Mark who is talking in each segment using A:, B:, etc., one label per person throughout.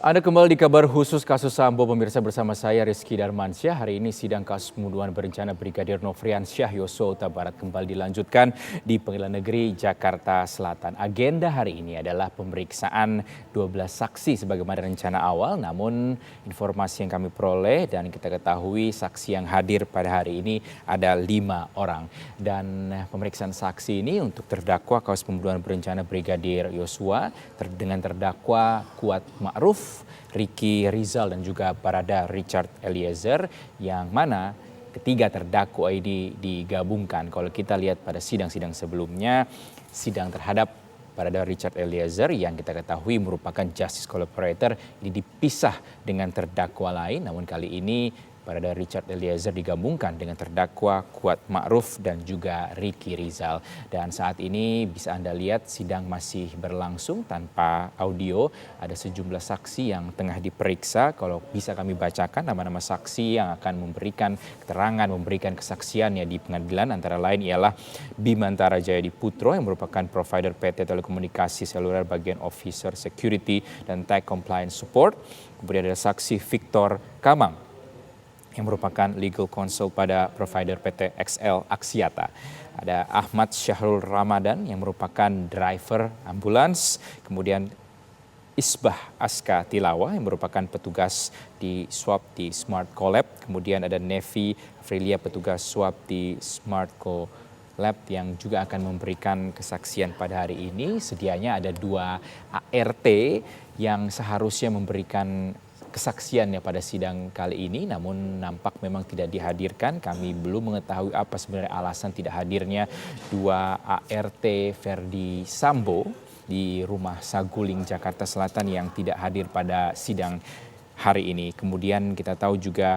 A: Anda kembali di kabar khusus kasus Sambo, pemirsa, bersama saya Rizky Darmansyah. Hari ini sidang kasus pembunuhan berencana Brigadir Nofriansyah Yosua Huta Barat kembali dilanjutkan di Pengadilan Negeri Jakarta Selatan. Agenda hari ini adalah pemeriksaan 12 saksi sebagaimana rencana awal, namun informasi yang kami peroleh dan kita ketahui saksi yang hadir pada hari ini ada 5 orang. Dan pemeriksaan saksi ini untuk terdakwa kasus pembunuhan berencana Brigadir Yosua dengan terdakwa Kuat Ma'ruf, Ricky Rizal dan juga Barada Richard Eliezer, yang mana ketiga terdakwa ini digabungkan. Kalau kita lihat pada sidang-sidang sebelumnya, sidang terhadap Barada Richard Eliezer yang kita ketahui merupakan justice collaborator ini dipisah dengan terdakwa lain, namun kali ini Barada Richard Eliezer digabungkan dengan terdakwa Kuat Ma'ruf dan juga Ricky Rizal. Dan saat ini bisa Anda lihat sidang masih berlangsung tanpa audio. Ada sejumlah saksi yang tengah diperiksa. Kalau bisa kami bacakan nama-nama saksi yang akan memberikan keterangan, memberikan kesaksiannya di pengadilan, antara lain ialah Bimantara Jayadi Putro yang merupakan provider PT Telekomunikasi Seluler bagian Officer Security dan Tech Compliance Support. Kemudian ada saksi Victor Kamang yang merupakan legal counsel pada provider PT XL Axiata. Ada Ahmad Syahrul Ramadan yang merupakan driver ambulans. Kemudian Isbah Aska Tilawa yang merupakan petugas di swab di Smart Collab. Kemudian ada Nevi Afrilia, petugas swab di Smart Lab yang juga akan memberikan kesaksian pada hari ini. Sedianya ada 2 ART yang seharusnya memberikan kesaksiannya pada sidang kali ini, namun nampak memang tidak dihadirkan. Kami belum mengetahui apa sebenarnya alasan tidak hadirnya 2 ART Verdi Sambo di rumah Saguling, Jakarta Selatan yang tidak hadir pada sidang hari ini. Kemudian kita tahu juga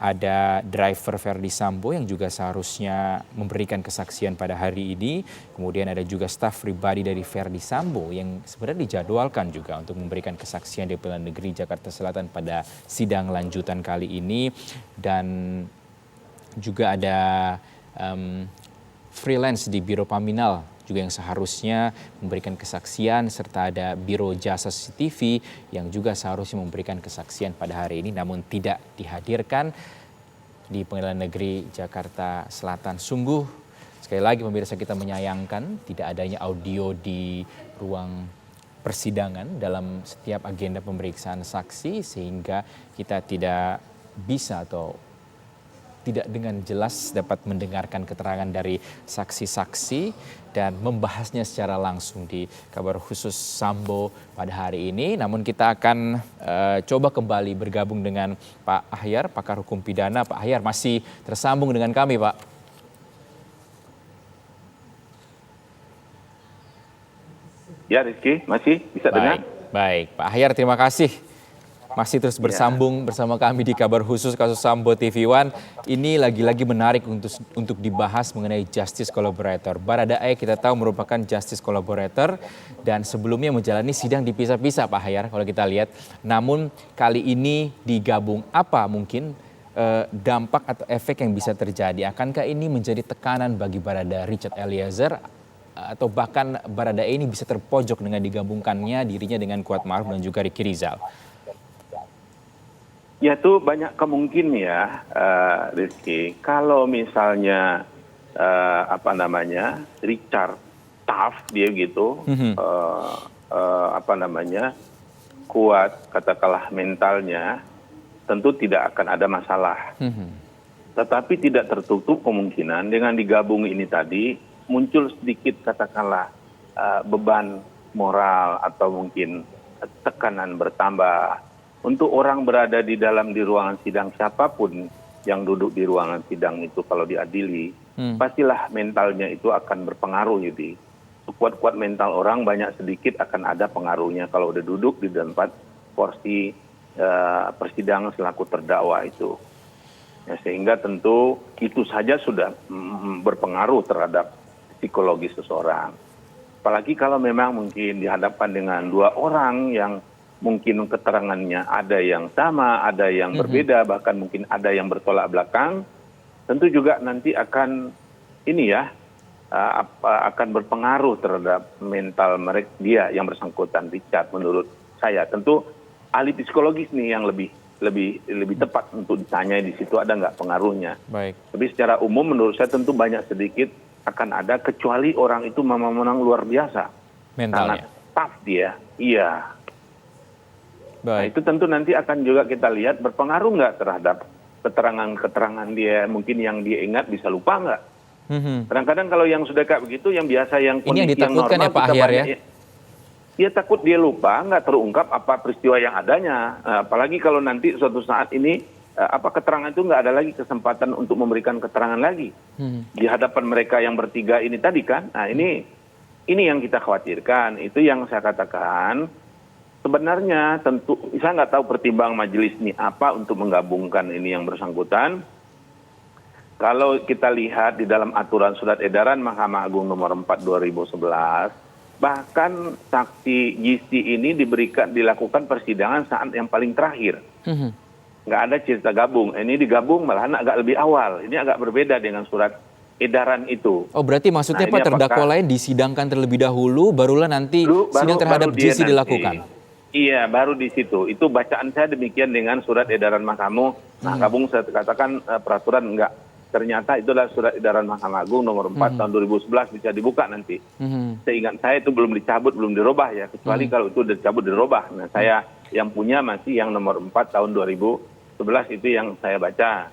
A: ada driver Verdi Sambo yang juga seharusnya memberikan kesaksian pada hari ini. Kemudian ada juga staf pribadi dari Verdi Sambo yang sebenarnya dijadwalkan juga untuk memberikan kesaksian di Pengadilan Negeri Jakarta Selatan pada sidang lanjutan kali ini. Dan juga ada freelance di Biro Paminal juga yang seharusnya memberikan kesaksian, serta ada Biro Jasa CCTV yang juga seharusnya memberikan kesaksian pada hari ini namun tidak dihadirkan di Pengadilan Negeri Jakarta Selatan. Sungguh sekali lagi pemirsa, kita menyayangkan tidak adanya audio di ruang persidangan dalam setiap agenda pemeriksaan saksi, sehingga kita tidak bisa atau tidak dengan jelas dapat mendengarkan keterangan dari saksi-saksi dan membahasnya secara langsung di kabar khusus Sambo pada hari ini. Namun kita akan coba kembali bergabung dengan Pak Ahyar, pakar hukum pidana. Pak Ahyar masih tersambung dengan kami, Pak.
B: Ya, Rizky, masih bisa dengar?
A: Baik, Pak Ahyar, terima kasih. Masih terus bersambung bersama kami di kabar khusus kasus Sambo TV One. Ini lagi-lagi menarik untuk dibahas mengenai justice collaborator. Baradae kita tahu merupakan justice collaborator dan sebelumnya menjalani sidang dipisah-pisah, Pak Ahyar, kalau kita lihat. Namun kali ini digabung. Apa mungkin dampak atau efek yang bisa terjadi? Akankah ini menjadi tekanan bagi Barada Richard Eliezer, atau bahkan Baradae ini bisa terpojok dengan digabungkannya dirinya dengan Kuat Ma'ruf dan juga Ricky Rizal?
B: Ya, itu banyak kemungkinan ya, Rizky. Kalau misalnya Richard tough dia gitu, kuat katakanlah mentalnya, tentu tidak akan ada masalah. Tetapi tidak tertutup kemungkinan dengan digabung ini tadi muncul sedikit katakanlah beban moral atau mungkin tekanan bertambah. Untuk orang berada di ruangan sidang, siapapun yang duduk di ruangan sidang itu kalau diadili, pastilah mentalnya itu akan berpengaruh. Jadi sekuat-kuat mental orang banyak sedikit akan ada pengaruhnya kalau udah duduk di tempat porsi persidangan selaku terdakwa itu. Ya, sehingga tentu itu saja sudah berpengaruh terhadap psikologis seseorang. Apalagi kalau memang mungkin dihadapkan dengan 2 orang yang mungkin keterangannya ada yang sama, ada yang berbeda, bahkan mungkin ada yang bertolak belakang. Tentu juga nanti akan akan berpengaruh terhadap mental mereka, dia yang bersangkutan, Richard, menurut saya. Tentu ahli psikologis nih yang lebih tepat untuk ditanya di situ ada nggak pengaruhnya.
A: Baik.
B: Tapi secara umum menurut saya tentu banyak sedikit akan ada, kecuali orang itu memang luar biasa.
A: Mentalnya.
B: Sangat tough dia. Iya. Nah,
A: Baik.
B: itu tentu nanti akan juga kita lihat berpengaruh nggak terhadap keterangan dia, mungkin yang dia ingat bisa lupa nggak. Kadang-kadang kalau yang sudah kayak begitu, yang biasa yang
A: Ini yang
B: kondisi yang
A: ditakutkan
B: normal,
A: ya Pak
B: kita
A: Ahyar
B: banyak
A: ya?
B: dia takut dia lupa, nggak terungkap apa peristiwa yang adanya. Apalagi kalau nanti suatu saat ini keterangan itu nggak ada lagi kesempatan untuk memberikan keterangan lagi di hadapan mereka yang bertiga ini tadi kan. Nah ini yang kita khawatirkan. Itu yang saya katakan. Sebenarnya tentu saya nggak tahu pertimbangan majelis ini apa untuk menggabungkan ini yang bersangkutan. Kalau kita lihat di dalam aturan surat edaran Mahkamah Agung nomor 4 2011, bahkan saksi GC ini dilakukan persidangan saat yang paling terakhir. Nggak ada cerita gabung. Ini digabung malahan agak lebih awal. Ini agak berbeda dengan surat edaran itu.
A: Oh berarti maksudnya Pak terdakwa lain disidangkan terlebih dahulu, barulah nanti sidang terhadap GC dilakukan?
B: Iya, baru di situ. Itu bacaan saya demikian dengan surat edaran Mahkamah. Nah, gabung saya katakan peraturan enggak. Ternyata itu adalah surat edaran Mahkamah Agung nomor 4 tahun 2011 bisa dibuka nanti. Seingat saya itu belum dicabut, belum dirubah ya. Kecuali kalau itu dicabut dirubah. Nah, saya yang punya masih yang nomor 4 tahun 2011 itu yang saya baca.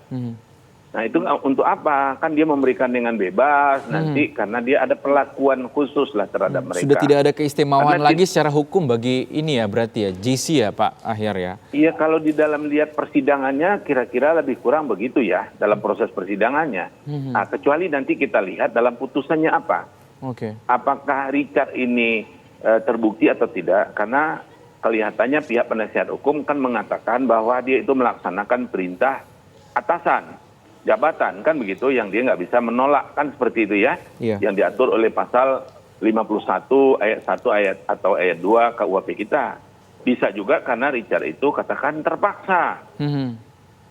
B: Nah itu untuk apa? Kan dia memberikan dengan bebas nanti karena dia ada perlakuan khusus lah terhadap mereka.
A: Sudah tidak ada keistimewaan lagi secara hukum bagi ini ya berarti ya, GC ya Pak Ahyar ya? Iya
B: kalau di dalam lihat persidangannya kira-kira lebih kurang begitu ya dalam proses persidangannya. Nah, kecuali nanti kita lihat dalam putusannya apa. Apakah Richard ini terbukti atau tidak? Karena kelihatannya pihak penasihat hukum kan mengatakan bahwa dia itu melaksanakan perintah atasan. Jabatan kan begitu yang dia nggak bisa menolak kan seperti itu ya, yang diatur oleh pasal 51 ayat 1 atau ayat 2 KUHP kita. Bisa juga karena Richard itu katakan terpaksa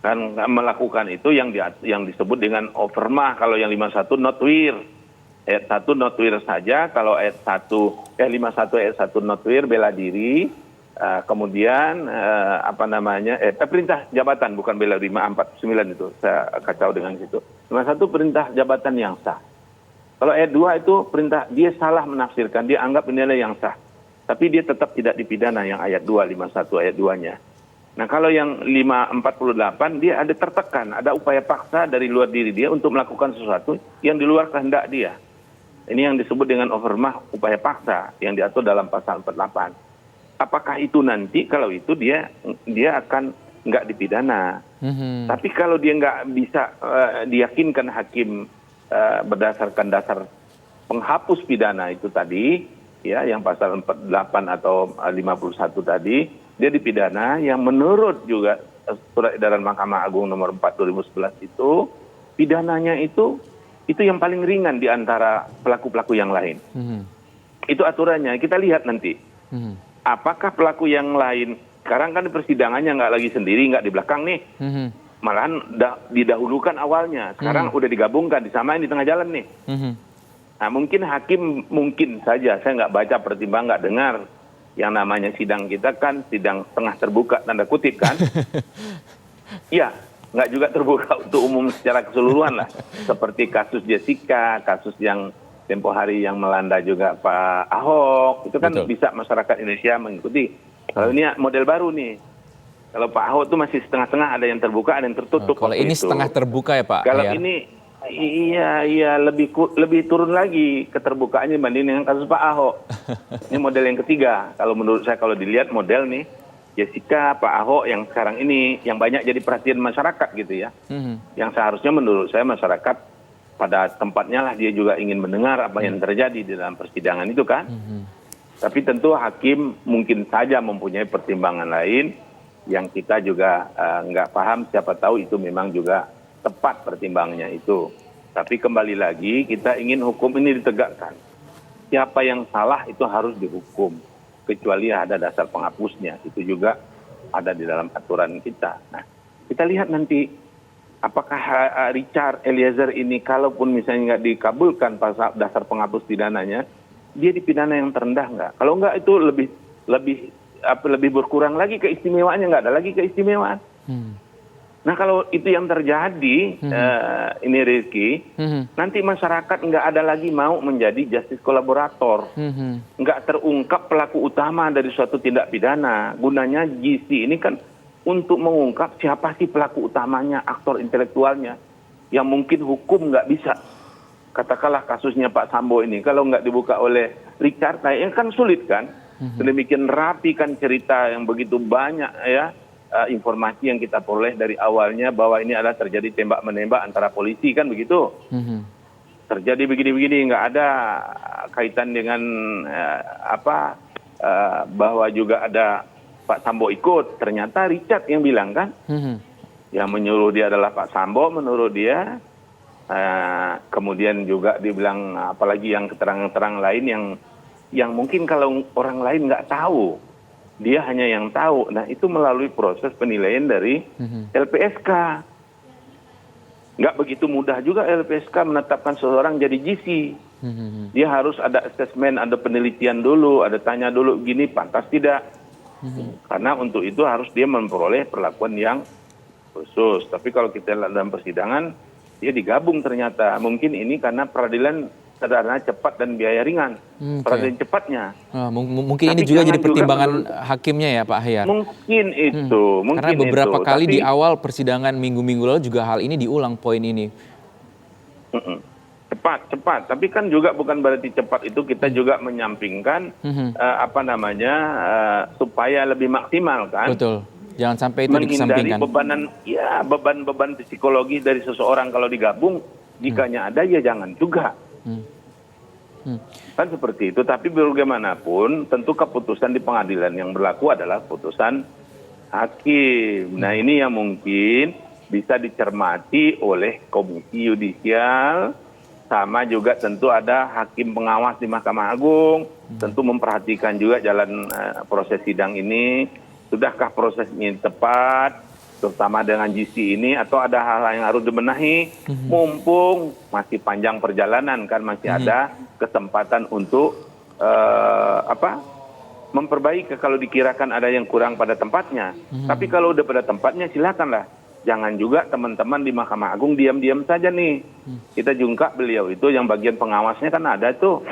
B: kan melakukan itu yang disebut dengan overmah. Kalau yang 51 not wir, ayat 1 not wir saja. Kalau ayat 51 ayat 1 not wir bela diri. Kemudian perintah jabatan, bukan bela 549 itu saya kacau dengan situ. 51 perintah jabatan yang sah. Kalau ayat 2 itu perintah dia salah menafsirkan, dia anggap nilai yang sah. Tapi dia tetap tidak dipidana yang ayat 2 51 ayat 2-nya. Nah, kalau yang 548 dia ada tertekan, ada upaya paksa dari luar diri dia untuk melakukan sesuatu yang di luar kehendak dia. Ini yang disebut dengan overmah, upaya paksa yang diatur dalam pasal 48. Apakah itu nanti kalau itu dia akan nggak dipidana. Tapi kalau dia nggak bisa diyakinkan hakim berdasarkan dasar penghapus pidana itu tadi, ya yang pasal 48 atau 51 tadi, dia dipidana yang menurut juga surat edaran Mahkamah Agung nomor 4 2011 itu, pidananya itu yang paling ringan di antara pelaku-pelaku yang lain. Itu aturannya, kita lihat nanti. Apakah pelaku yang lain, sekarang kan persidangannya nggak lagi sendiri, nggak di belakang nih. Malahan didahulukan awalnya, sekarang udah digabungkan, disamain di tengah jalan nih. Nah mungkin hakim, mungkin saja, saya nggak baca pertimbangan, nggak dengar. Yang namanya sidang kita kan sidang tengah terbuka, tanda kutip kan. Iya, nggak juga terbuka untuk umum secara keseluruhan lah. Seperti kasus Jessica, kasus yang tempo hari yang melanda juga Pak Ahok, itu kan bisa masyarakat Indonesia mengikuti. Kalau ini model baru nih, kalau Pak Ahok itu masih setengah-setengah, ada yang terbuka, ada yang tertutup.
A: Kalau ini itu setengah terbuka ya Pak?
B: Kalau ini, iya lebih turun lagi keterbukaannya dibanding dengan kasus Pak Ahok. Ini model yang ketiga, kalau menurut saya kalau dilihat model nih, Jessica, Pak Ahok yang sekarang ini, yang banyak jadi perhatian masyarakat gitu ya. Yang seharusnya menurut saya masyarakat pada tempatnya lah dia juga ingin mendengar apa yang terjadi di dalam persidangan itu kan. Tapi tentu hakim mungkin saja mempunyai pertimbangan lain yang kita juga nggak paham, siapa tahu itu memang juga tepat pertimbangannya itu. Tapi kembali lagi kita ingin hukum ini ditegakkan. Siapa yang salah itu harus dihukum, kecuali ada dasar penghapusnya. Itu juga ada di dalam aturan kita. Nah, kita lihat nanti apakah Richard Eliezer ini kalaupun misalnya nggak dikabulkan pasal dasar penghapus pidananya, dia dipidana yang terendah nggak? Kalau nggak itu lebih berkurang lagi keistimewaannya, nggak ada lagi keistimewaan. Nah kalau itu yang terjadi, ini Rizky, nanti masyarakat nggak ada lagi mau menjadi justice kolaborator, nggak terungkap pelaku utama dari suatu tindak pidana. Gunanya GC ini kan untuk mengungkap siapa sih pelaku utamanya, aktor intelektualnya, yang mungkin hukum nggak bisa. Katakanlah kasusnya Pak Sambo ini, kalau nggak dibuka oleh Richard, nah ini kan sulit kan. Sedemikian rapi kan cerita yang begitu banyak ya. Informasi yang kita peroleh dari awalnya bahwa ini adalah terjadi tembak-menembak antara polisi kan begitu. Terjadi begini-begini, nggak ada kaitan dengan bahwa juga ada Pak Sambo ikut. Ternyata Richard yang bilang kan, yang menyuruh dia adalah Pak Sambo menurut dia. Kemudian juga dibilang apalagi yang keterangan-keterangan lain yang mungkin kalau orang lain nggak tahu. Dia hanya yang tahu. Nah itu melalui proses penilaian dari LPSK. Nggak begitu mudah juga LPSK menetapkan seseorang jadi GC. Dia harus ada asesmen, ada penelitian dulu, ada tanya dulu gini pantas tidak. Karena untuk itu harus dia memperoleh perlakuan yang khusus. Tapi kalau kita lihat dalam persidangan, dia digabung ternyata. Mungkin ini karena peradilan sederhana, cepat dan biaya ringan. Peradilan cepatnya.
A: Mungkin ini juga jadi pertimbangan hakimnya ya Pak Ahyar?
B: Mungkin itu.
A: Karena beberapa kali di awal persidangan minggu-minggu lalu juga hal ini diulang poin ini.
B: Cepat. Tapi kan juga bukan berarti cepat itu kita juga menyampingkan supaya lebih maksimal kan.
A: Betul. Jangan sampai itu dikesampingkan.
B: Menghindari beban psikologis dari seseorang kalau digabung, jikanya ada ya jangan juga. Kan seperti itu, tapi bagaimanapun tentu keputusan di pengadilan yang berlaku adalah putusan hakim. Nah ini yang mungkin bisa dicermati oleh komisi yudisial, sama juga tentu ada hakim pengawas di Mahkamah Agung, tentu memperhatikan juga jalan proses sidang ini, sudahkah prosesnya tepat, terutama dengan GC ini, atau ada hal-hal yang harus dibenahi, mumpung masih panjang perjalanan kan, masih ada kesempatan untuk memperbaiki kalau dikirakan ada yang kurang pada tempatnya. Tapi kalau udah pada tempatnya silakanlah. Jangan juga teman-teman di Mahkamah Agung diam-diam saja nih. Kita jungkap beliau itu yang bagian pengawasnya kan ada tuh.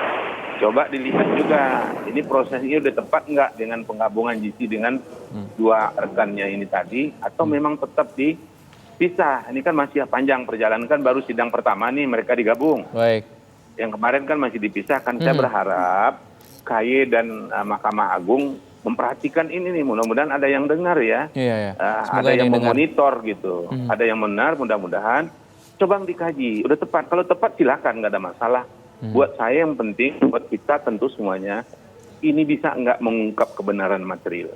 B: Coba dilihat juga, ini prosesnya udah tepat nggak dengan penggabungan GC dengan dua rekannya ini tadi, atau memang tetap dipisah. Ini kan masih panjang perjalanan, kan baru sidang pertama nih mereka digabung.
A: Baik.
B: Yang kemarin kan masih dipisahkan. Saya berharap KY dan Mahkamah Agung memperhatikan ini nih, mudah-mudahan ada yang dengar ya. Ada yang memonitor gitu, ada yang benar, mudah-mudahan. Coba dikaji, udah tepat. Kalau tepat silakan, nggak ada masalah. Buat saya yang penting, buat kita tentu semuanya, ini bisa nggak mengungkap kebenaran material.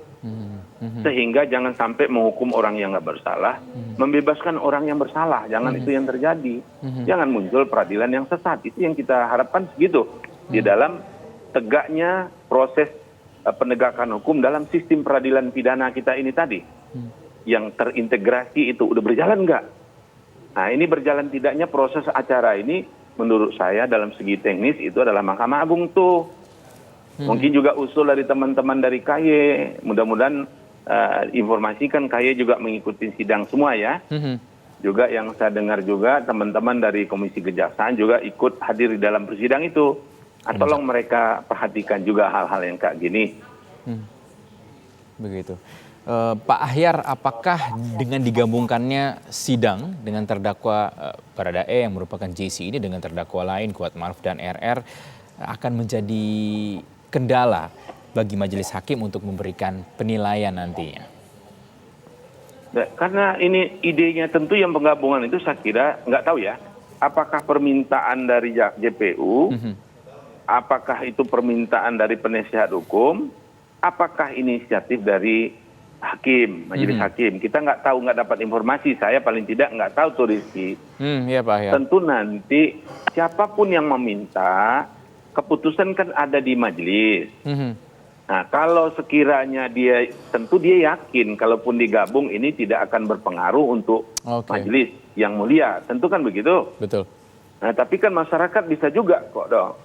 B: Sehingga jangan sampai menghukum orang yang nggak bersalah, membebaskan orang yang bersalah. Jangan itu yang terjadi. Jangan muncul peradilan yang sesat. Itu yang kita harapkan segitu. Di dalam tegaknya proses penegakan hukum dalam sistem peradilan pidana kita ini tadi. Yang terintegrasi itu udah berjalan nggak? Nah ini berjalan tidaknya proses acara ini, menurut saya dalam segi teknis itu adalah Mahkamah Agung tuh. Mungkin juga usul dari teman-teman dari KY. Mudah-mudahan informasikan KY juga mengikuti sidang semua ya. Juga yang saya dengar juga teman-teman dari Komisi Kejaksaan juga ikut hadir di dalam persidangan itu. Tolong mereka perhatikan juga hal-hal yang kayak gini.
A: Begitu. Pak Ahyar, apakah dengan digabungkannya sidang dengan terdakwa Baradae yang merupakan JC ini dengan terdakwa lain Kuat Ma'ruf dan RR akan menjadi kendala bagi majelis hakim untuk memberikan penilaian nantinya?
B: Karena ini idenya tentu yang penggabungan itu saya kira nggak tahu ya. Apakah permintaan dari JPU, apakah itu permintaan dari penasihat hukum, apakah inisiatif dari hakim, majelis hakim. Kita nggak tahu, nggak dapat informasi. Saya paling tidak nggak tahu tuh Rizky.
A: Iya Pak Ahyar.
B: Tentu nanti siapapun yang meminta, keputusan kan ada di majelis. Nah kalau sekiranya tentu dia yakin kalaupun digabung ini tidak akan berpengaruh untuk majelis yang mulia. Tentu kan begitu.
A: Betul.
B: Nah tapi kan masyarakat bisa juga kok dong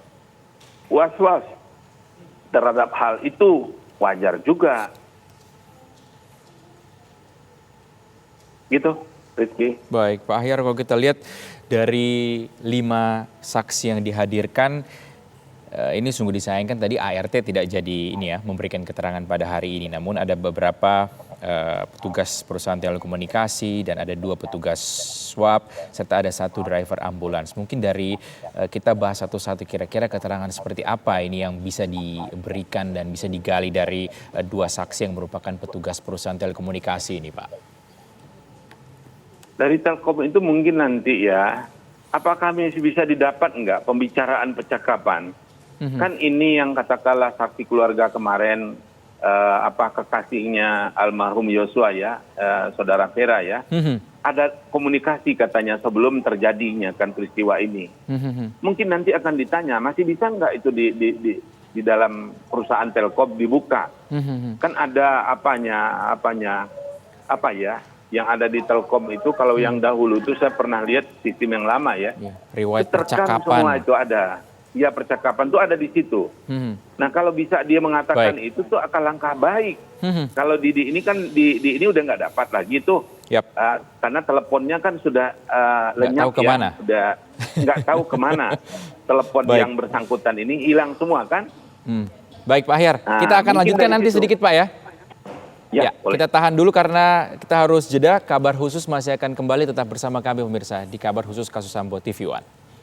B: was-was terhadap hal itu. wajar juga. Gitu, Rizky.
A: Baik, Pak Ahyar, kalau kita lihat dari 5 saksi yang dihadirkan, ini sungguh disayangkan tadi ART tidak jadi memberikan keterangan pada hari ini. Namun ada beberapa petugas perusahaan telekomunikasi dan ada 2 petugas swab serta ada 1 driver ambulans. Mungkin dari kita bahas satu-satu kira-kira keterangan seperti apa ini yang bisa diberikan dan bisa digali dari 2 saksi yang merupakan petugas perusahaan telekomunikasi ini, Pak.
B: Dari Telkom itu mungkin nanti ya, apakah masih bisa didapat enggak pembicaraan percakapan? Kan ini yang katakanlah saksi keluarga kemarin, kekasihnya almarhum Yosua ya, saudara Vera ya, ada komunikasi katanya sebelum terjadinya kan peristiwa ini. Mungkin nanti akan ditanya, masih bisa nggak itu di dalam perusahaan Telkom dibuka? Kan ada yang ada di Telkom itu kalau yang dahulu itu saya pernah lihat sistem yang lama ya.
A: Riwayat
B: percakapan semua itu ada. Ya, percakapan itu ada di situ. Nah, kalau bisa dia mengatakan itu tuh akan langkah baik. Kalau di ini kan di ini udah nggak dapat lagi tuh. Karena teleponnya kan sudah lenyap
A: tahu kemana.
B: Udah nggak tahu kemana. Telepon yang bersangkutan ini hilang semua kan.
A: Baik Pak Ahyar, kita akan lanjutkan nanti sedikit Pak ya. Ya, kita tahan dulu karena kita harus jeda. Kabar khusus masih akan kembali, tetap bersama kami pemirsa di Kabar Khusus Kasus Sambo TV One.